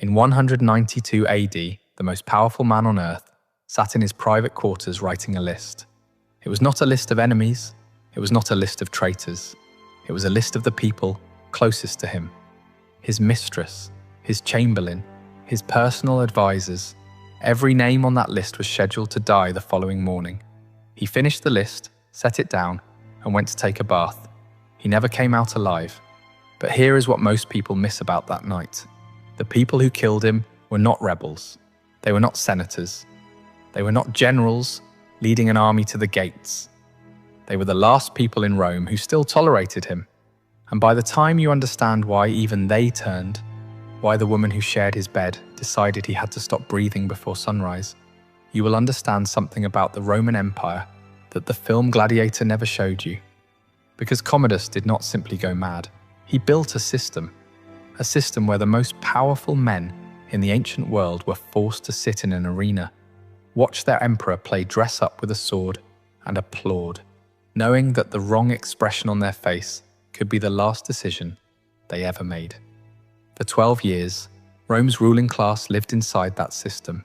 In 192 AD, the most powerful man on earth sat in his private quarters writing a list. It was not a list of enemies, it was not a list of traitors. It was a list of the people closest to him. His mistress, his chamberlain, his personal advisors. Every name on that list was scheduled to die the following morning. He finished the list, set it down, and went to take a bath. He never came out alive. But here is what most people miss about that night. The people who killed him were not rebels. They were not senators. They were not generals leading an army to the gates. They were the last people in Rome who still tolerated him. And by the time you understand why even they turned, why the woman who shared his bed decided he had to stop breathing before sunrise, you will understand something about the Roman Empire that the film Gladiator never showed you. Because Commodus did not simply go mad. He built a system where the most powerful men in the ancient world were forced to sit in an arena, watch their emperor play dress-up with a sword, and applaud, knowing that the wrong expression on their face could be the last decision they ever made. For 12 years, Rome's ruling class lived inside that system.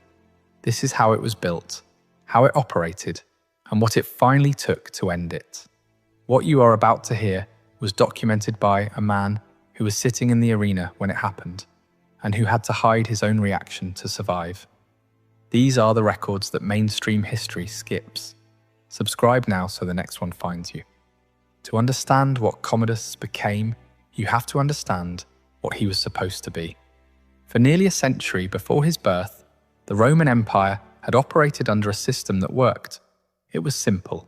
This is how it was built, how it operated, and what it finally took to end it. What you are about to hear was documented by a man who was sitting in the arena when it happened, and who had to hide his own reaction to survive. These are the records that mainstream history skips. Subscribe now so the next one finds you. To understand what Commodus became, you have to understand what he was supposed to be. For nearly a century before his birth, the Roman Empire had operated under a system that worked. It was simple.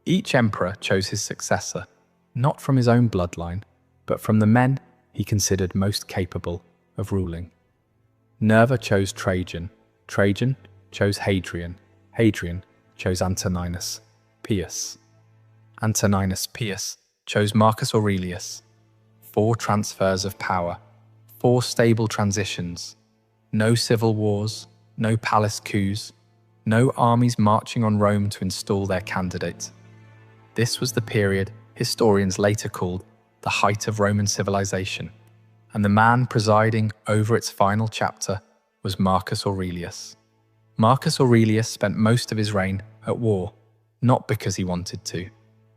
Each emperor chose his successor, not from his own bloodline, but from the men he considered most capable of ruling. Nerva chose Trajan. Trajan chose Hadrian. Hadrian chose Antoninus Pius. Antoninus Pius chose Marcus Aurelius. 4 transfers of power, 4 stable transitions, no civil wars, no palace coups, no armies marching on Rome to install their candidate. This was the period historians later called the height of Roman civilization, and the man presiding over its final chapter was Marcus Aurelius. Marcus Aurelius spent most of his reign at war, not because he wanted to,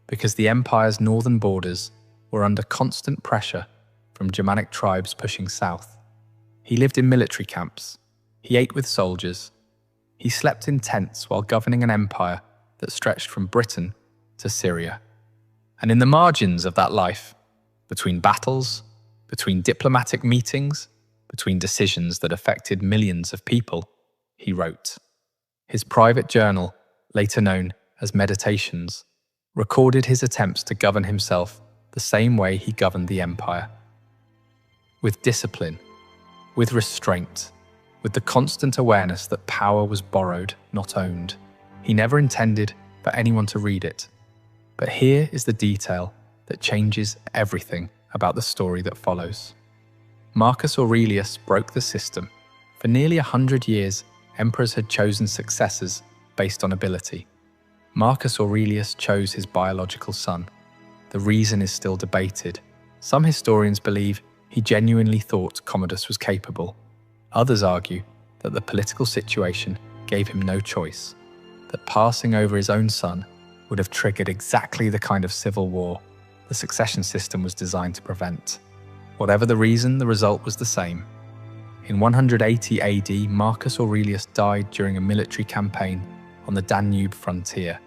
because the empire's northern borders were under constant pressure from Germanic tribes pushing south. He lived in military camps. He ate with soldiers. He slept in tents while governing an empire that stretched from Britain to Syria. And in the margins of that life, between battles, between diplomatic meetings, between decisions that affected millions of people, he wrote. His private journal, later known as Meditations, recorded his attempts to govern himself the same way he governed the empire. With discipline, with restraint, with the constant awareness that power was borrowed, not owned. He never intended for anyone to read it. But here is the detail that changes everything about the story that follows. Marcus Aurelius broke the system. For nearly 100 years, emperors had chosen successors based on ability. Marcus Aurelius chose his biological son. The reason is still debated. Some historians believe he genuinely thought Commodus was capable. Others argue that the political situation gave him no choice, that passing over his own son would have triggered exactly the kind of civil war the succession system was designed to prevent. Whatever the reason, the result was the same. In 180 AD, Marcus Aurelius died during a military campaign on the Danube frontier.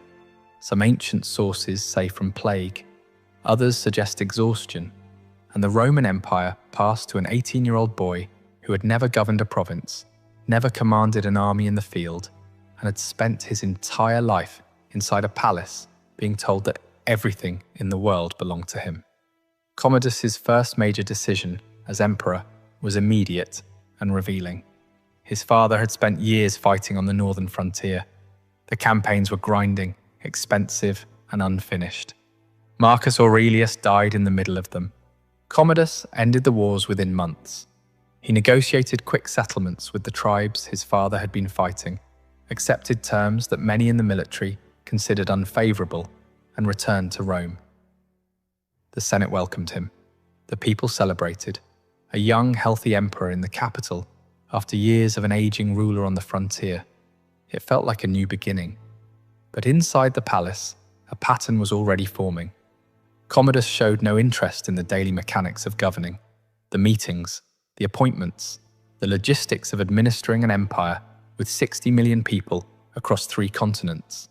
Some ancient sources say from plague, others suggest exhaustion, and the Roman Empire passed to an 18-year-old boy who had never governed a province, never commanded an army in the field, and had spent his entire life inside a palace being told that everything in the world belonged to him. Commodus's first major decision as emperor was immediate and revealing. His father had spent years fighting on the northern frontier. The campaigns were grinding, expensive, and unfinished. Marcus Aurelius died in the middle of them. Commodus ended the wars within months. He negotiated quick settlements with the tribes his father had been fighting, accepted terms that many in the military considered unfavourable, and returned to Rome. The Senate welcomed him. The people celebrated. A young, healthy emperor in the capital, After years of an aging ruler on the frontier, it felt like a new beginning. But inside the palace, a pattern was already forming. Commodus showed no interest in the daily mechanics of governing, the meetings, the appointments, the logistics of administering an empire with 60 million people across 3 continents.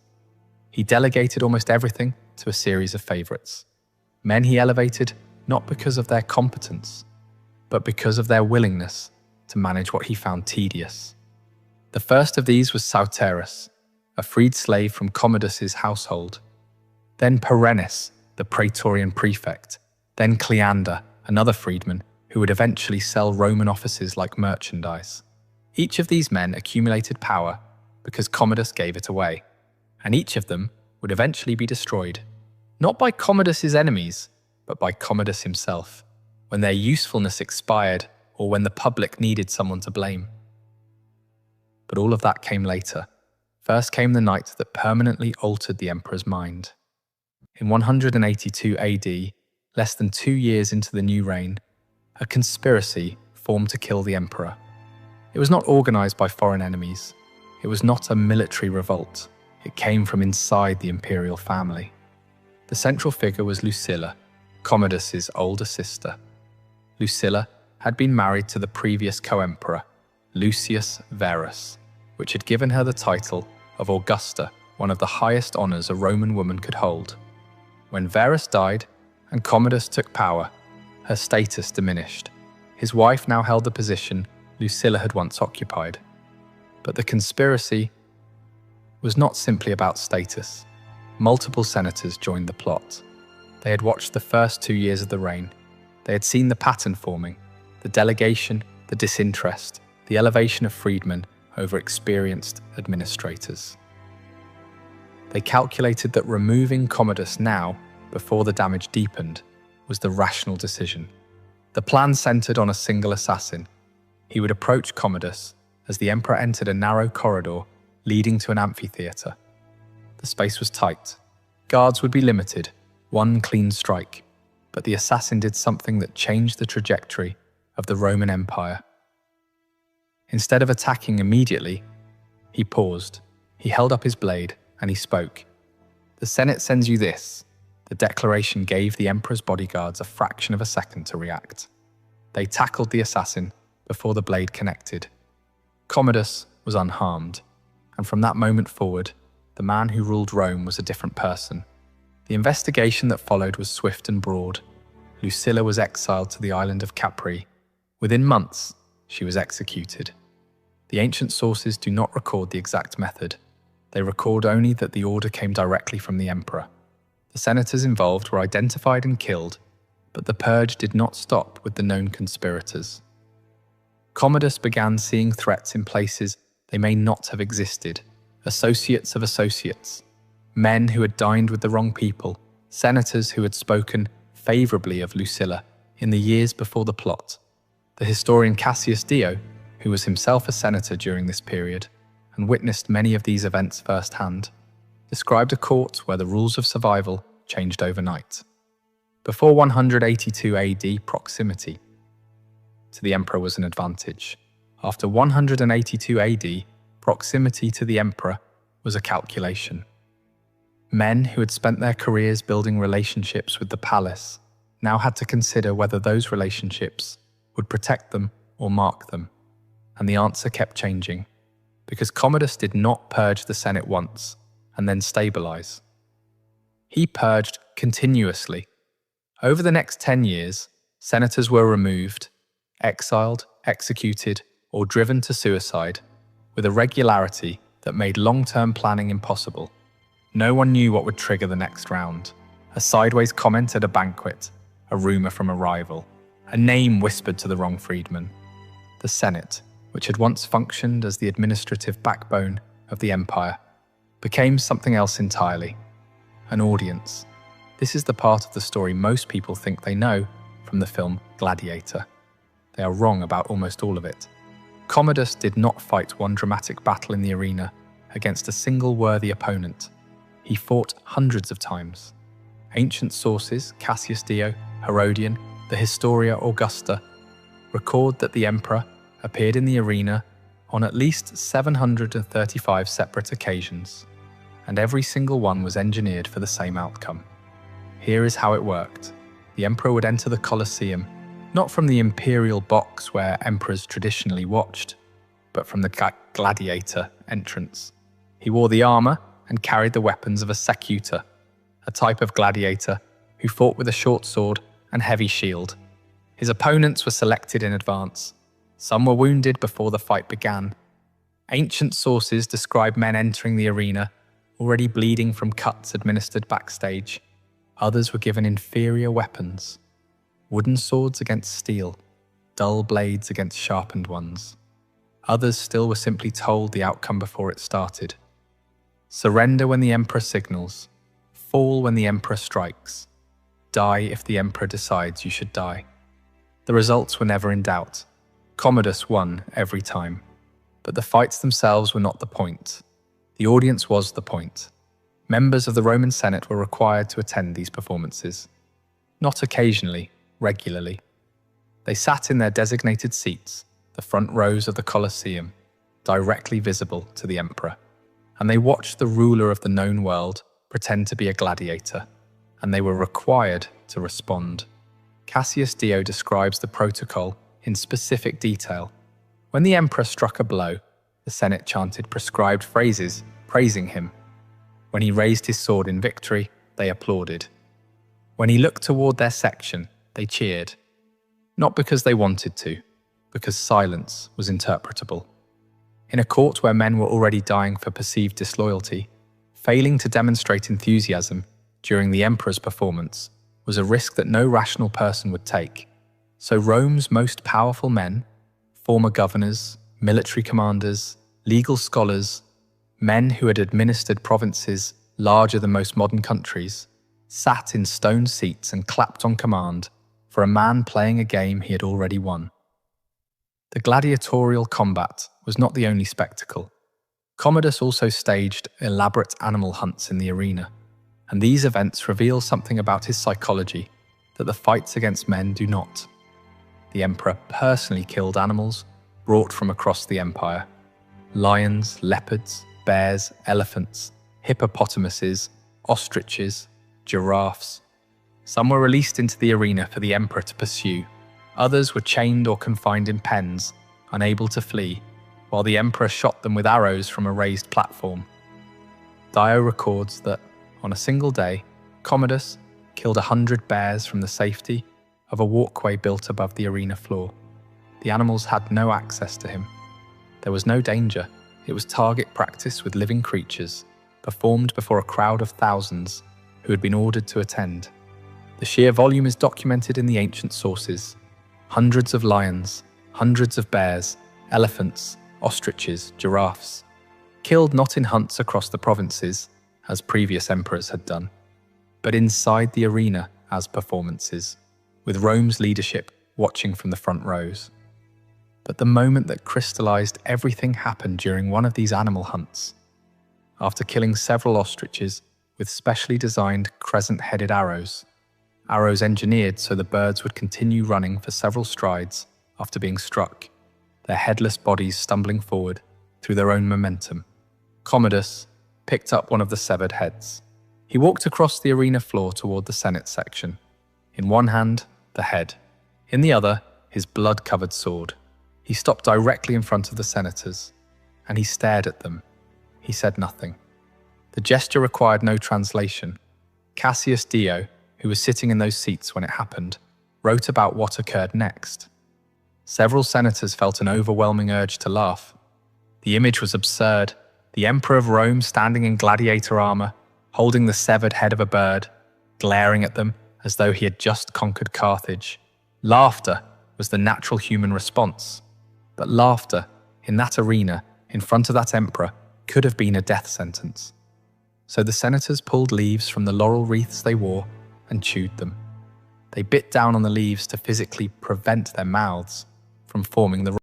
He delegated almost everything to a series of favorites. Men he elevated not because of their competence, but because of their willingness to manage what he found tedious. The first of these was Sauterus, a freed slave from Commodus's household. Then Perennis, the praetorian prefect. Then Cleander, another freedman who would eventually sell Roman offices like merchandise. Each of these men accumulated power because Commodus gave it away, and each of them would eventually be destroyed, not by Commodus's enemies, but by Commodus himself, when their usefulness expired or when the public needed someone to blame. But all of that came later. First came the night that permanently altered the emperor's mind. In 182 AD, less than 2 years into the new reign, a conspiracy formed to kill the emperor. It was not organized by foreign enemies. It was not a military revolt. It came from inside the imperial family. The central figure was Lucilla, Commodus's older sister. Lucilla had been married to the previous co-emperor, Lucius Verus, which had given her the title of Augusta, one of the highest honors a Roman woman could hold. When Verus died and Commodus took power, her status diminished. His wife now held the position Lucilla had once occupied. But the conspiracy was not simply about status. Multiple senators joined the plot. They had watched the first 2 years of the reign. They had seen the pattern forming, the delegation, the disinterest, the elevation of freedmen over experienced administrators. They calculated that removing Commodus now, before the damage deepened, was the rational decision. The plan centered on a single assassin. He would approach Commodus as the emperor entered a narrow corridor leading to an amphitheatre. The space was tight. Guards would be limited, one clean strike. But the assassin did something that changed the trajectory of the Roman Empire. Instead of attacking immediately, he paused. He held up his blade and he spoke. "The Senate sends you this." The declaration gave the emperor's bodyguards a fraction of a second to react. They tackled the assassin before the blade connected. Commodus was unharmed, and from that moment forward, the man who ruled Rome was a different person. The investigation that followed was swift and broad. Lucilla was exiled to the island of Capri. Within months, she was executed. The ancient sources do not record the exact method. They record only that the order came directly from the emperor. The senators involved were identified and killed, but the purge did not stop with the known conspirators. Commodus began seeing threats in places they may not have existed, associates of associates, men who had dined with the wrong people, senators who had spoken favourably of Lucilla in the years before the plot. The historian Cassius Dio, who was himself a senator during this period and witnessed many of these events firsthand, described a court where the rules of survival changed overnight. Before 182 AD, proximity to the emperor was an advantage. After 182 AD, proximity to the emperor was a calculation. Men who had spent their careers building relationships with the palace now had to consider whether those relationships would protect them or mark them. And the answer kept changing, because Commodus did not purge the Senate once and then stabilize. He purged continuously. Over the next 10 years, senators were removed, exiled, executed, or driven to suicide with a regularity that made long-term planning impossible. No one knew what would trigger the next round. A sideways comment at a banquet, a rumor from a rival, a name whispered to the wrong freedman. The Senate, which had once functioned as the administrative backbone of the empire, became something else entirely, an audience. This is the part of the story most people think they know from the film Gladiator. They are wrong about almost all of it. Commodus did not fight one dramatic battle in the arena against a single worthy opponent. He fought hundreds of times. Ancient sources, Cassius Dio, Herodian, the Historia Augusta, record that the emperor, appeared in the arena on at least 735 separate occasions, and every single one was engineered for the same outcome. Here is how it worked. The emperor would enter the Colosseum, not from the imperial box where emperors traditionally watched, but from the gladiator entrance. He wore the armor and carried the weapons of a secutor, a type of gladiator who fought with a short sword and heavy shield. His opponents were selected in advance. Some were wounded before the fight began. Ancient sources describe men entering the arena already bleeding from cuts administered backstage. Others were given inferior weapons, wooden swords against steel, dull blades against sharpened ones. Others still were simply told the outcome before it started. Surrender when the emperor signals, fall when the emperor strikes, die if the emperor decides you should die. The results were never in doubt. Commodus won every time. But the fights themselves were not the point. The audience was the point. Members of the Roman Senate were required to attend these performances. Not occasionally, regularly. They sat in their designated seats, the front rows of the Colosseum, directly visible to the emperor. And they watched the ruler of the known world pretend to be a gladiator, and they were required to respond. Cassius Dio describes the protocol in specific detail. When the emperor struck a blow, the Senate chanted prescribed phrases, praising him. When he raised his sword in victory, they applauded. When he looked toward their section, they cheered. Not because they wanted to, because silence was interpretable. In a court where men were already dying for perceived disloyalty, failing to demonstrate enthusiasm during the emperor's performance was a risk that no rational person would take. So Rome's most powerful men, former governors, military commanders, legal scholars, men who had administered provinces larger than most modern countries, sat in stone seats and clapped on command for a man playing a game he had already won. The gladiatorial combat was not the only spectacle. Commodus also staged elaborate animal hunts in the arena, and these events reveal something about his psychology that the fights against men do not. The emperor personally killed animals brought from across the empire. Lions, leopards, bears, elephants, hippopotamuses, ostriches, giraffes. Some were released into the arena for the emperor to pursue. Others were chained or confined in pens, unable to flee, while the emperor shot them with arrows from a raised platform. Dio records that, on a single day, Commodus killed 100 bears from the safety of a walkway built above the arena floor. The animals had no access to him. There was no danger. It was target practice with living creatures, performed before a crowd of thousands who had been ordered to attend. The sheer volume is documented in the ancient sources. Hundreds of lions, hundreds of bears, elephants, ostriches, giraffes, killed not in hunts across the provinces, as previous emperors had done, but inside the arena as performances, with Rome's leadership watching from the front rows. But the moment that crystallized everything happened during one of these animal hunts. After killing several ostriches with specially designed crescent-headed arrows, arrows engineered so the birds would continue running for several strides after being struck, their headless bodies stumbling forward through their own momentum, Commodus picked up one of the severed heads. He walked across the arena floor toward the Senate section. In one hand, the head. In the other, his blood-covered sword. He stopped directly in front of the senators, and he stared at them. He said nothing. The gesture required no translation. Cassius Dio, who was sitting in those seats when it happened, wrote about what occurred next. Several senators felt an overwhelming urge to laugh. The image was absurd. The emperor of Rome standing in gladiator armor, holding the severed head of a bird, glaring at them as though he had just conquered Carthage. Laughter was the natural human response. But laughter, in that arena, in front of that emperor, could have been a death sentence. So the senators pulled leaves from the laurel wreaths they wore and chewed them. They bit down on the leaves to physically prevent their mouths from forming the